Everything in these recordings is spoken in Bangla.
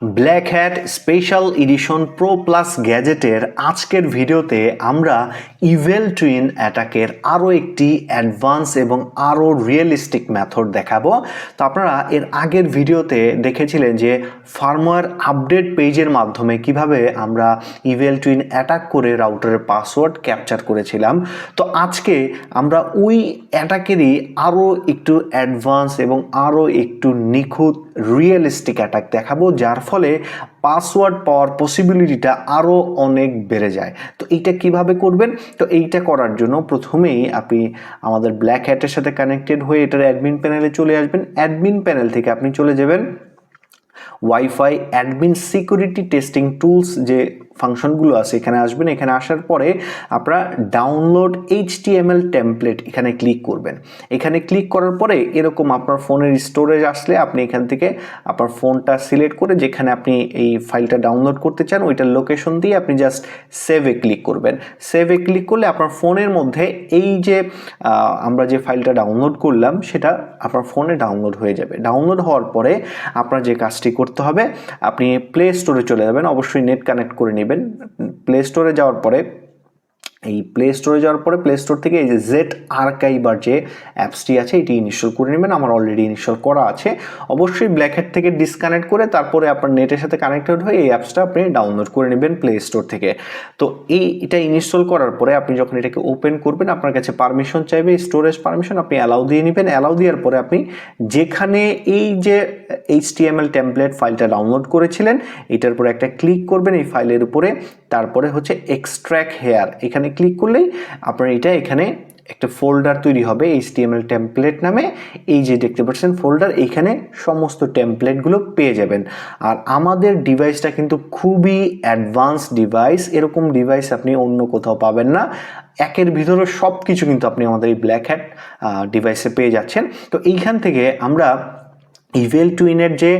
Black hat special edition pro plus গ্যাজেটের আজকের ভিডিওতে আমরা ইভেল টুইন অ্যাটাকের আরও একটি অ্যাডভান্স এবং আরও রিয়েলিস্টিক মেথড দেখাবো। তো আপনারা এর আগের ভিডিওতে দেখেছিলেন যে ফার্মওয়্যার আপডেট পেজের মাধ্যমে কিভাবে আমরা ইভেল টুইন অ্যাটাক করে রাউটারের পাসওয়ার্ড ক্যাপচার করেছিলাম। তো আজকে আমরা ওই অ্যাটাকেরই আরও একটু অ্যাডভান্স এবং আরও একটু নিখুঁত রিয়েলিস্টিক অ্যাটাক দেখাবো, যার ফলে পাসওয়ার্ড পাওয়ার পসিবিলিটিটা আরও অনেক বেড়ে যায়। তো এইটা কিভাবে করবেন? তো এইটা করার জন্য প্রথমেই আপনি আমাদের ব্ল্যাক হ্যাটের সাথে কানেক্টেড হয়ে এটার অ্যাডমিন প্যানেলে চলে আসবেন। অ্যাডমিন প্যানেল থেকে আপনি চলে যাবেন wifi admin security testing tools যে ফাংশনগুলো আছে এখানে আসবেন। এখানে আসার পরে আপনারা ডাউনলোড HTML টেমপ্লেট এখানে ক্লিক করবেন। এখানে ক্লিক করার পরে এরকম আপনার ফোনের স্টোরেজ আসলে আপনি এখান থেকে আপনার ফোনটা সিলেক্ট করে যেখানে আপনি এই ফাইলটা ডাউনলোড করতে চান ওইটার লোকেশন দিয়ে আপনি জাস্ট সেভে ক্লিক করবেন। সেভে ক্লিক করলে আপনার ফোনের মধ্যে এই যে আমরা যে ফাইলটা ডাউনলোড করলাম সেটা আপনার ফোনে ডাউনলোড হয়ে যাবে। ডাউনলোড হওয়ার পরে আপনার যে কাজটি করতে হবে, আপনি প্লে স্টোরে চলে যাবেন। অবশ্যই নেট কানেক্ট করে নেবেন। প্লে স্টোরে যাওয়ার পরে প্লে স্টোর থেকে এই যে জেট আর্কাইভার যে অ্যাপসটি আছে এটি ইনস্টল করে নেবেন। আমার অলরেডি ইনস্টল করা আছে। অবশ্যই ব্ল্যাক হ্যাট থেকে ডিসকানেক্ট করে তারপরে আপনার নেটের সাথে কানেক্টেড হয়ে এই অ্যাপসটা আপনি ডাউনলোড করে নেবেন প্লে স্টোর থেকে। তো এটা ইনস্টল করার পরে আপনি যখন এটাকে ওপেন করবেন আপনার কাছে পারমিশন চাইবে, স্টোরেজ পারমিশন, আপনি অ্যালাউ দিয়ে নেবেন। অ্যালাউ দেওয়ার পরে আপনি যেখানে এই যে HTML টেমপ্লেট ফাইলটা ডাউনলোড করেছিলেন এটার উপরে একটা ক্লিক করবেন এই ফাইলের উপরে। তারপরে হচ্ছে এক্সট্র্যাক্ট হেয়ার, এখানে ক্লিক করলেই আপনার এটা এখানে একটা ফোল্ডার তৈরি হবে HTML টেমপ্লেট নামে। এই যে দেখতে পাচ্ছেন ফোল্ডার, এখানে সমস্ত টেমপ্লেটগুলো পেয়ে যাবেন। আর আমাদের ডিভাইসটা কিন্তু খুবই অ্যাডভান্স ডিভাইস, এরকম ডিভাইস আপনি অন্য কোথাও পাবেন না। একের ভিতরে সব কিছু কিন্তু আপনি আমাদের এই ব্ল্যাক হ্যাট ডিভাইসে পেয়ে যাচ্ছেন। তো এইখান থেকে আমরা ইভেল টুইনের যে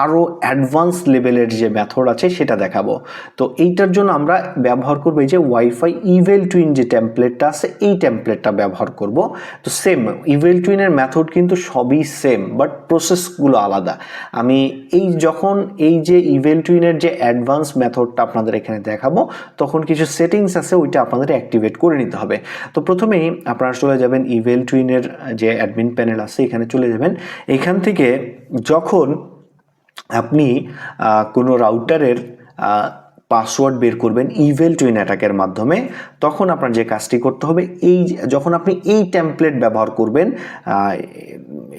আরও অ্যাডভান্স লেভেলের যে মেথড আছে সেটা দেখাবো। তো এইটার জন্য আমরা ব্যবহার করবো এই যে ওয়াইফাই ইভেল টুইন যে টেমপ্লেটটা আছে এই টেমপ্লেটটা ব্যবহার করব। তো সেম ইভেল টুইনের মেথড কিন্তু সবই সেম, বাট প্রসেসগুলো আলাদা। আমি যখন এই যে ইভেল টুইনের যে অ্যাডভান্স মেথডটা আপনাদের এখানে দেখাবো তখন কিছু সেটিংস আছে ওইটা আপনাদের অ্যাক্টিভেট করে নিতে হবে। তো প্রথমেই আপনারা চলে যাবেন ইভেল টুইনের যে অ্যাডমিন প্যানেল আছে এখানে চলে যাবেন। এখান থেকে যখন আপনি কোনো রাউটারের পাসওয়ার্ড বের করবেন ইভেল টুইন অ্যাটাকের মাধ্যমে, তখন আপনার যে কাজটি করতে হবে যখন আপনি এই টেমপ্লেট ব্যবহার করবেন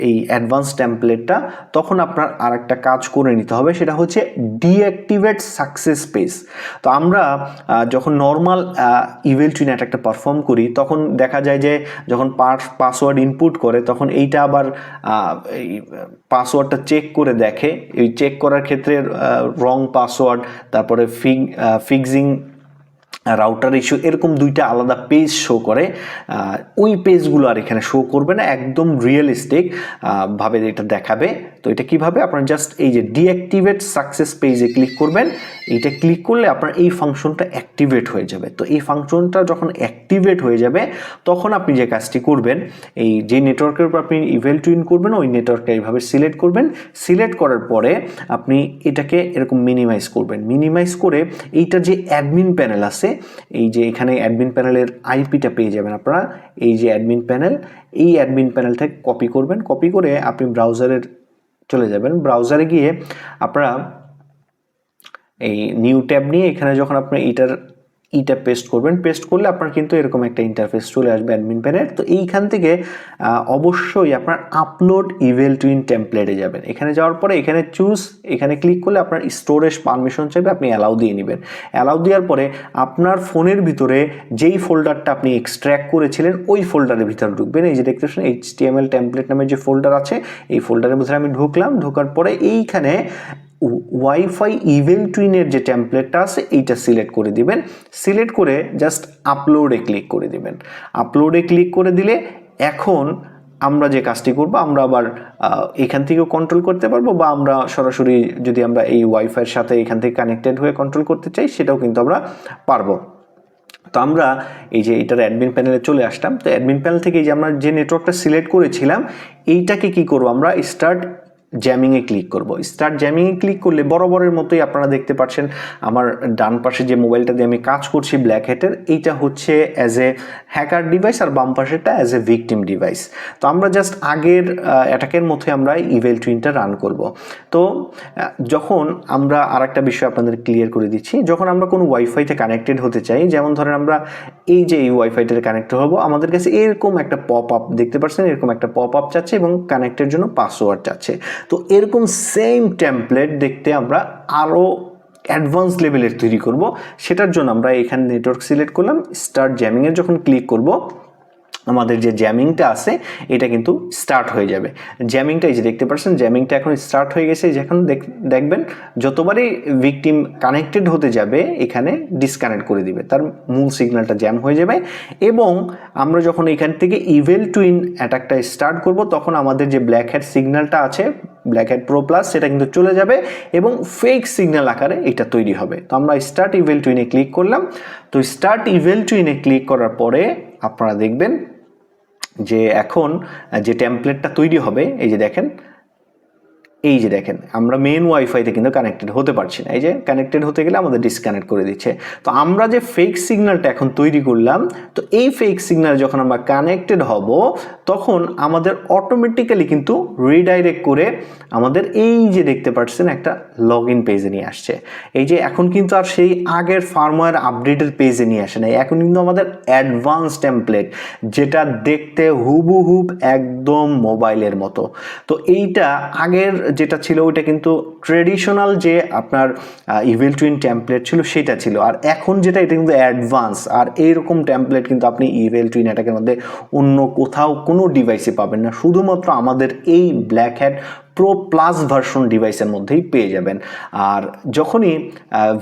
এই অ্যাডভান্স টেমপ্লেটটা, তখন আপনার আর একটা কাজ করে নিতে হবে, সেটা হচ্ছে ডিঅ্যাক্টিভেট সাকসেস পেজ। তো আমরা যখন নর্মাল ইভেল টুইন অ্যাটাকটা পারফর্ম করি তখন দেখা যায় যে যখন পাসওয়ার্ড ইনপুট করে তখন এইটা আবার পাসওয়ার্ডটা চেক করে দেখে। এই চেক করার ক্ষেত্রে রং পাসওয়ার্ড, তারপরে ফিক্সিং রাউটার ইস্যু, এরকম দুইটা আলাদা পেজ শো করে। ওই পেজগুলো আর এখানে শো করবে না, একদম রিয়েলিস্টিক ভাবে এটা দেখাবে। তো এটা কিভাবে, আপনার জাস্ট এই যে ডিঅ্যাক্টিভেট সাকসেস পেজে ক্লিক করবেন। এইটা ক্লিক করলে আপনার এই ফাংশনটা অ্যাক্টিভেট হয়ে যাবে। তো এই ফাংশনটা যখন অ্যাক্টিভেট হয়ে যাবে তখন আপনি যে কাজটি করবেন, এই যে নেটওয়ার্কের উপর আপনি ইভেল টুইন করবেন ওই নেটওয়ার্কটা এইভাবে সিলেক্ট করবেন। সিলেক্ট করার পরে আপনি এটাকে এরকম মিনিমাইজ করবেন। মিনিমাইজ করে এইটার যে অ্যাডমিন প্যানেল আছে, এই যে এখানে অ্যাডমিন প্যানেলের আইপিটা পেয়ে যাবেন আপনারা। এই যে অ্যাডমিন প্যানেল, এই অ্যাডমিন প্যানেল থেকে কপি করবেন। কপি করে আপনি ব্রাউজারের চলে যাবেন। ব্রাউজারে গিয়ে আপনারা এই নিউ ট্যাব নিয়ে এখানে যখন আপনি এইটা পেস্ট করবেন, পেস্ট করলে আপনার কিন্তু এরকম একটা ইন্টারফেস চলে আসবে অ্যাডমিন প্যানেল। তো এইখান থেকে অবশ্যই আপনার আপলোড ইভেল টুইন টেমপ্লেটে যাবেন। এখানে যাওয়ার পরে এখানে এখানে ক্লিক করলে আপনার স্টোরেজ পারমিশন চাইবে, আপনি অ্যালাউ দিয়ে নেবেন। অ্যালাউ দেওয়ার পরে আপনার ফোনের ভিতরে যেই ফোল্ডারটা আপনি এক্সট্র্যাক্ট করেছিলেন ওই ফোল্ডারের ভিতরে ঢুকবেন। এই যে দেখতে পাচ্ছেন HTML টেমপ্লেট নামে যে ফোল্ডার আছে এই ফোল্ডারের ভিতরে আমি ঢুকলাম। ঢোকার পরে এইখানে ওয়াইফাই ইভেল টুইনের যে টেমপ্লেটটা আছে এইটা সিলেক্ট করে দিবেন। সিলেক্ট করে জাস্ট আপলোডে ক্লিক করে দিবেন। আপলোডে ক্লিক করে দিলে এখন আমরা যে কাজটি করব, আমরা আবার এখান থেকেও কন্ট্রোল করতে পারবো, বা আমরা সরাসরি যদি আমরা এই ওয়াইফাইয়ের সাথে এখান থেকে কানেক্টেড হয়ে কন্ট্রোল করতে চাই সেটাও কিন্তু আমরা পারবো। তো আমরা এই যে এটার অ্যাডমিন প্যানেলে চলে আসলাম। তো অ্যাডমিন প্যানেল থেকে এই যে আমরা যে নেটওয়ার্কটা সিলেক্ট করেছিলাম এইটাকে কি করব, আমরা স্টার্ট জ্যামিংয়ে ক্লিক করব। স্টার্ট জ্যামিংয়ে ক্লিক করলে বরাবরের মতোই আপনারা দেখতে পাচ্ছেন আমার ডান পাশে যে মোবাইলটা দিয়ে আমি কাজ করছি ব্ল্যাক হ্যাটের, এইটা হচ্ছে অ্যাজ এ হ্যাকার ডিভাইস আর বাম পাশেরটা অ্যাজ এ ভিকটিম ডিভাইস। তো আমরা জাস্ট আগের অ্যাটাকের মতোই আমরা ইভেল টুইনটা রান করব। তো যখন আমরা আর একটা বিষয় আপনাদের ক্লিয়ার করে দিচ্ছি, যখন আমরা কোনো ওয়াইফাইতে কানেক্টেড হতে চাই, যেমন ধরেন আমরা এই যে এই ওয়াইফাইটাতে কানেক্ট হবো, আমাদের কাছে এরকম একটা পপ আপ দেখতে পাচ্ছেন, এরকম একটা পপ আপ চাচ্ছে এবং কানেক্টের জন্য পাসওয়ার্ড চাচ্ছে। তো এরকম সেম টেমপ্লেট দেখতে আমরা আরও অ্যাডভান্স লেভেলের তৈরি করব। সেটার জন্য আমরা এখানে নেটওয়ার্ক সিলেক্ট করলাম, স্টার্ট জ্যামিংয়ের যখন ক্লিক করব আমাদের যে জ্যামিংটা আছে এটা কিন্তু স্টার্ট হয়ে যাবে। জ্যামিংটা এই যে দেখতে পাচ্ছেন, জ্যামিংটা এখন স্টার্ট হয়ে গেছে। যখন দেখবেন যতবারই ভিকটিম কানেক্টেড হতে যাবে এখানে ডিসকানেক্ট করে দিবে, তার মূল সিগন্যালটা জ্যাম হয়ে যাবে। এবং আমরা যখন এখান থেকে ইভেল টুইন অ্যাটাকটা স্টার্ট করব তখন আমাদের যে ব্ল্যাক হ্যাট সিগন্যালটা আছে, ব্ল্যাক হ্যাট প্রো প্লাস, সেটা কিন্তু চলে যাবে এবং ফেক সিগন্যাল আকারে এটা তৈরি হবে। তো আমরা স্টার্ট ইভেল টুইনে ক্লিক করলাম। তো স্টার্ট ইভেল টুইনে ক্লিক করার পরে আপনারা দেখবেন যে এখন যে টেমপ্লেটটা তৈরি হবে, এই যে দেখেন আমরা মেন ওয়াইফাইতে কিন্তু কানেক্টেড হতে পারছি না। এই যে কানেক্টেড হতে গেলে আমাদের ডিসকানেক্ট করে দিচ্ছে। তো আমরা যে ফেক সিগন্যালটা এখন তৈরি করলাম, তো এই ফেক সিগন্যাল যখন আমরা কানেক্টেড হব তখন আমাদের অটোমেটিক্যালি কিন্তু রিডাইরেক্ট করে আমাদের এই যে দেখতে পাচ্ছেন একটা লগ ইন পেজে নিয়ে আসছে। এই যে এখন কিন্তু আর সেই আগের ফার্মওয়্যার আপডেটের পেজে নিয়ে আসে না, এখন কিন্তু আমাদের অ্যাডভান্স টেমপ্লেট, যেটা দেখতে হুবহুব একদম মোবাইলের মতো। তো এইটা আগের যেটা ছিল ওইটা কিন্তু ট্রেডিশনাল যে আপনার ইভেল টুইন টেমপ্লেট ছিল সেটা ছিল, আর এখন যেটা এটা কিন্তু অ্যাডভান্স। আর এইরকম টেমপ্লেট কিন্তু আপনি ইভেল টুইন অ্যাটাকের মধ্যে অন্য কোথাও কোনো ডিভাইসে পাবেন না, শুধুমাত্র আমাদের এই black hat pro plus version ডিভাইসের মধ্যেই পেয়ে যাবেন। আর যখনই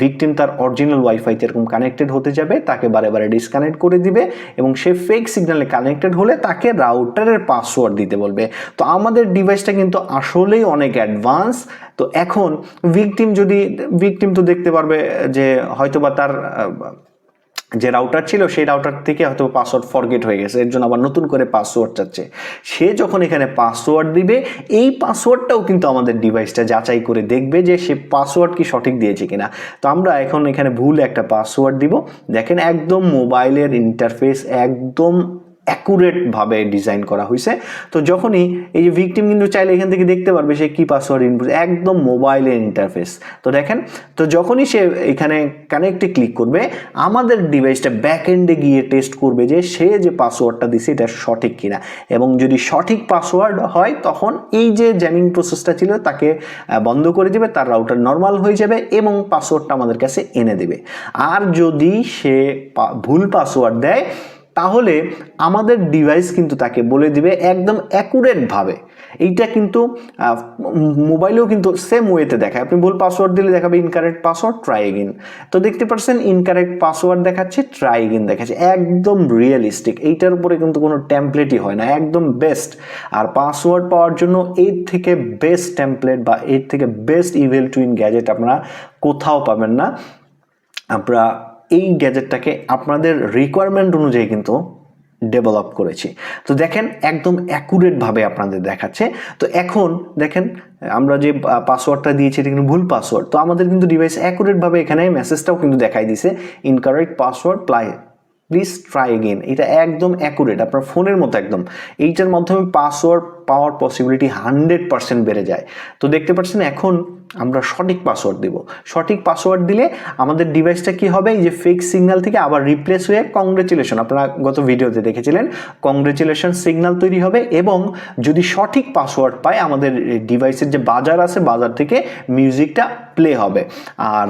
ভিকটিম তার অরিজিনাল ওয়াইফাইতে এরকম কানেক্টেড হতে যাবে তাকে বারে বারে ডিসকানেক্ট করে দিবে এবং সে ফেক সিগন্যালে কানেক্টেড হলে তাকে রাউটারের পাসওয়ার্ড দিতে বলবে। তো আমাদের ডিভাইসটা কিন্তু আসলেই অনেক অ্যাডভান্স। তো এখন ভিকটিম তো দেখতে পারবে যে হয়তোবা তার যে রাউটার ছিল সেই রাউটার থেকে হয়তো পাসওয়ার্ড ফরগেট হয়ে গেছে, এর জন্য আবার নতুন করে পাসওয়ার্ড চাচ্ছে। সে যখন এখানে পাসওয়ার্ড দিবে এই পাসওয়ার্ডটাও কিন্তু আমাদের ডিভাইসটা যাচাই করে দেখবে যে সে পাসওয়ার্ড কি সঠিক দিয়েছে কিনা। তো আমরা এখন এখানে ভুল একটা পাসওয়ার্ড দিব। দেখেন একদম মোবাইলের ইন্টারফেস একদম অ্যাকুরেটভাবে ডিজাইন করা হয়েছে। তো যখনই এই যে ভিকটিম কিন্তু চাইলে এখান থেকে দেখতে পারবে সে কী পাসওয়ার্ড ইনপুট, একদম মোবাইলের ইন্টারফেস। তো দেখেন, তো যখনই সে এখানে কানেক্টে ক্লিক করবে আমাদের ডিভাইসটা ব্যাক এন্ডে গিয়ে টেস্ট করবে যে সে যে পাসওয়ার্ডটা দিছে এটা সঠিক কিনা, এবং যদি সঠিক পাসওয়ার্ড হয় তখন এই যে জ্যামিং প্রসেসটা ছিল তাকে বন্ধ করে দেবে, তার রাউটার নর্মাল হয়ে যাবে এবং পাসওয়ার্ডটা আমাদের কাছে এনে দেবে। আর যদি সে ভুল পাসওয়ার্ড দেয় তাহলে আমাদের ডিভাইস কিন্তু তাকে বলে দিবে একদম অ্যাকুরেটভাবে। এইটা কিন্তু মোবাইলেও কিন্তু সেম ওয়েতে দেখায়, আপনি ভুল পাসওয়ার্ড দিলে দেখাবে ইনকারেক্ট পাসওয়ার্ড, ট্রাই এগেইন। তো দেখতে পাচ্ছেন ইনকারেক্ট পাসওয়ার্ড দেখাচ্ছে, ট্রাই এগেইন দেখাচ্ছে, একদম রিয়েলিস্টিক। এইটার উপরে কিন্তু কোনো টেমপ্লেটই হয় না, একদম বেস্ট। আর পাসওয়ার্ড পাওয়ার জন্য এর থেকে বেস্ট টেমপ্লেট বা এর থেকে বেস্ট ইভেল টুইন গ্যাজেট আপনারা কোথাও পাবেন না। আমরা এই গ্যাজেটটাকে আপনাদের রিকোয়ারমেন্ট অনুযায়ী কিন্তু ডেভেলপ করেছি। তো দেখেন একদম অ্যাকুরেটভাবে আপনাদের দেখাচ্ছে। তো এখন দেখেন আমরা যে পাসওয়ার্ডটা দিয়েছি এটা কিন্তু ভুল পাসওয়ার্ড, তো আমাদের কিন্তু ডিভাইস অ্যাকুরেটভাবে এখানে মেসেজটাও কিন্তু দেখাই দিছে, incorrect password please try again. এটা একদম অ্যাকুরেট, আপনার ফোনের মতো একদম। এইটার মাধ্যমে পাসওয়ার্ড পাওয়ার পসিবিলিটি 100% বেড়ে যায়। তো দেখতে পাচ্ছেন এখন আমরা সঠিক পাসওয়ার্ড দেব। সঠিক পাসওয়ার্ড দিলে আমাদের ডিভাইসটা কি হবে, এই যে ফেক সিগন্যাল থেকে আবার রিপ্লেস হয়ে কংগ্রেচুলেশন, আপনারা গত ভিডিওতে দেখেছিলেন, কংগ্রেচুলেশন সিগন্যাল তৈরি হবে। এবং যদি সঠিক পাসওয়ার্ড পায় আমাদের ডিভাইসের যে বাজার আছে বাজার থেকে মিউজিকটা প্লে হবে। আর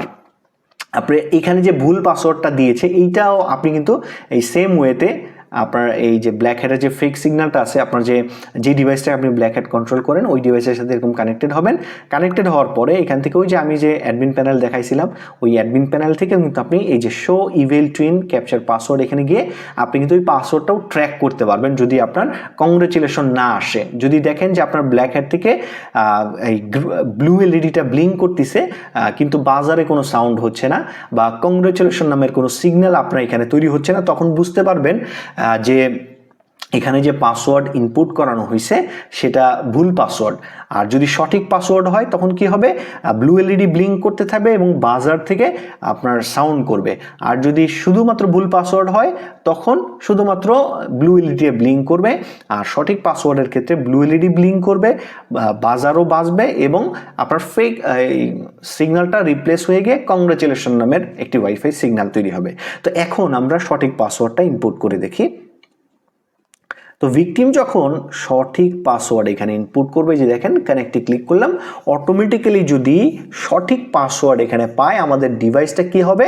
আপনি এখানে যে ভুল পাসওয়ার্ডটা দিয়েছে এইটাও আপনি কিন্তু এই সেম ওয়েতে আপনার এই যে ব্ল্যাক হ্যাটের যে ফেক সিগন্যালটা আছে, আপনার যে ডিভাইসটা আপনি ব্ল্যাক হ্যাট কন্ট্রোল করেন ওই ডিভাইসের সাথে এরকম কানেক্টেড হবেন। কানেক্টেড হওয়ার পরে এখান থেকে ওই যে আমি যে অ্যাডমিন প্যানেল দেখাইছিলাম ওই অ্যাডমিন প্যানেল থেকে কিন্তু আপনি এই যে show evil twin capture password এখানে গিয়ে আপনি কিন্তু ওই পাসওয়ার্ডটাও ট্র্যাক করতে পারবেন যদি আপনার কংগ্রেচুলেশন না আসে। যদি দেখেন যে আপনার ব্ল্যাক হ্যাট থেকে এই ব্লু এলইডিটা ব্লিঙ্ক করতেছে কিন্তু বাজারে কোনো সাউন্ড হচ্ছে না বা কংগ্রেচুলেশন নামের কোনো সিগন্যাল আপনার এখানে তৈরি হচ্ছে না, তখন বুঝতে পারবেন যে এখানে যে পাসওয়ার্ড ইনপুট করানো হয়েছে সেটা ভুল পাসওয়ার্ড। আর যদি সঠিক পাসওয়ার্ড হয় তখন কি হবে, ব্লু এলইডি ব্লিঙ্ক করতে থাকবে এবং বাজার থেকে আপনার সাউন্ড করবে। আর যদি শুধুমাত্র ভুল পাসওয়ার্ড হয় তখন শুধুমাত্র ব্লু এলইডি ব্লিঙ্ক করবে। আর সঠিক পাসওয়ার্ডের ক্ষেত্রে ব্লু এলইডি ব্লিঙ্ক করবে, বাজারও বাজবে এবং আপনার ফেক সিগন্যালটা রিপ্লেস হয়ে গিয়ে কংগ্রাচুলেশন নামের একটি ওয়াইফাই সিগন্যাল তৈরি হবে। তো এখন আমরা সঠিক পাসওয়ার্ডটা ইনপুট করে দেখি। তো ভিকটিম যখন সঠিক পাসওয়ার্ড এখানে ইনপুট করবে, যে দেখেন কানেক্টে ক্লিক করলাম, অটোমেটিক্যালি যদি সঠিক পাসওয়ার্ড এখানে পায় আমাদের ডিভাইসটা কি হবে,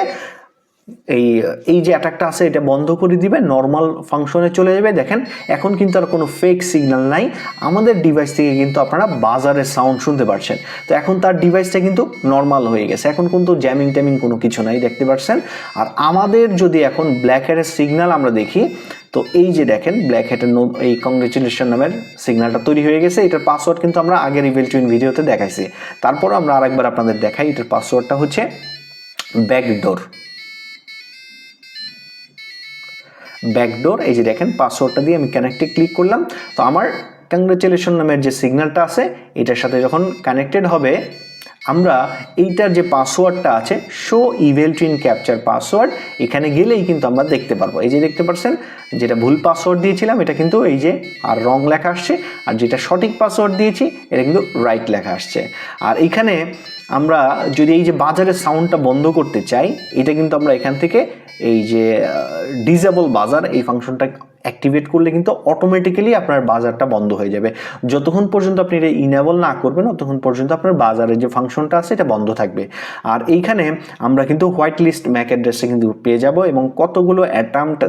এই যে অ্যাটাকটা আছে এটা বন্ধ করে দিবে, নর্মাল ফাংশনে চলে যাবে। দেখেন এখন কিন্তু আর কোনো ফেক সিগন্যাল নাই, আমাদের ডিভাইস থেকে কিন্তু আপনারা বাজারের সাউন্ড শুনতে পাচ্ছেন। তো এখন তার ডিভাইসটা কিন্তু নর্মাল হয়ে গেছে, এখন কিন্তু জ্যামিং ট্যামিং কোনো কিছু নাই, দেখতে পাচ্ছেন। আর আমাদের যদি এখন ব্ল্যাক হেডের সিগন্যাল আমরা দেখি, তো এই যে দেখেন ব্ল্যাক হেডের এই কংগ্রেচুলেশন নামের সিগন্যালটা তৈরি হয়ে গেছে। এটার পাসওয়ার্ড কিন্তু আমরা আগের ইভেল টুইন ভিডিওতে দেখাইছি, তারপর আমরা আরেকবার আপনাদের দেখাই। এটার পাসওয়ার্ডটা হচ্ছে ব্যাকডোর। এই যে দেখেন পাসওয়ার্ডটা দিয়ে আমি কানেক্টে ক্লিক করলাম। তো আমার কংগ্রেচুলেশন নামের যে সিগন্যালটা আছে এটার সাথে যখন কানেক্টেড হবে, আমরা এইটার যে পাসওয়ার্ডটা আছে show evil twin capture password, এখানে গেলেই কিন্তু আমরা দেখতে পারবো। এই যে দেখতে পাচ্ছেন যেটা ভুল পাসওয়ার্ড দিয়েছিলাম এটা কিন্তু এই যে আর রং লেখা আসছে, আর যেটা সঠিক পাসওয়ার্ড দিয়েছি এটা কিন্তু রাইট লেখা আসছে। আর এইখানে আমরা যদি এই যে বাজারের সাউন্ডটা বন্ধ করতে চাই, এটা কিন্তু আমরা এখান থেকে এই যে ডিসেবল বাজার এই ফাংশনটা অ্যাক্টিভেট করলে কিন্তু অটোমেটিক্যালি আপনার বাজারটা বন্ধ হয়ে যাবে। যতক্ষণ পর্যন্ত আপনি এটা ইনেবল না করবেন ততক্ষণ পর্যন্ত আপনার বাজারের যে ফাংশনটা আছে এটা বন্ধ থাকবে। আর এইখানে আমরা কিন্তু হোয়াইট লিস্ট ম্যাক অ্যাড্রেসে কিন্তু পেয়ে যাব এবং কতগুলো অ্যাটেম্পট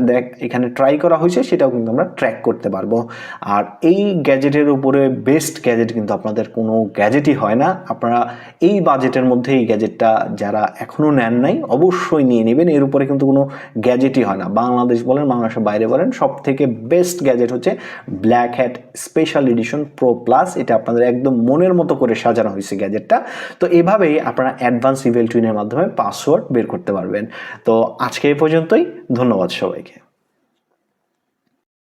এখানে ট্রাই করা হয়েছে সেটাও কিন্তু আমরা ট্র্যাক করতে পারবো। আর এই গ্যাজেটের উপরে বেস্ট গ্যাজেট কিন্তু আপনাদের কোনো গ্যাজেটই হয় না। আপনারা এই বাজেটের মধ্যে এই গ্যাজেটটা যারা এখনও নেন নাই অবশ্যই নিয়ে নেবেন, এর উপরে কিন্তু কোনো গ্যাজেটই হয় না। বাংলাদেশ বলেন বাংলাদেশের বাইরে বলেন, সব থেকে বেস্ট গ্যাজেট হচ্ছে black hat special edition pro plus. এটা আপনাদের একদম মনের মতো করে সাজানো হয়েছে গ্যাজেটটা। তো এভাবেই আপনারা অ্যাডভান্স ইভেল টুইনের মাধ্যমে পাসওয়ার্ড বের করতে পারবেন। তো আজকে এই পর্যন্তই, ধন্যবাদ সবাইকে।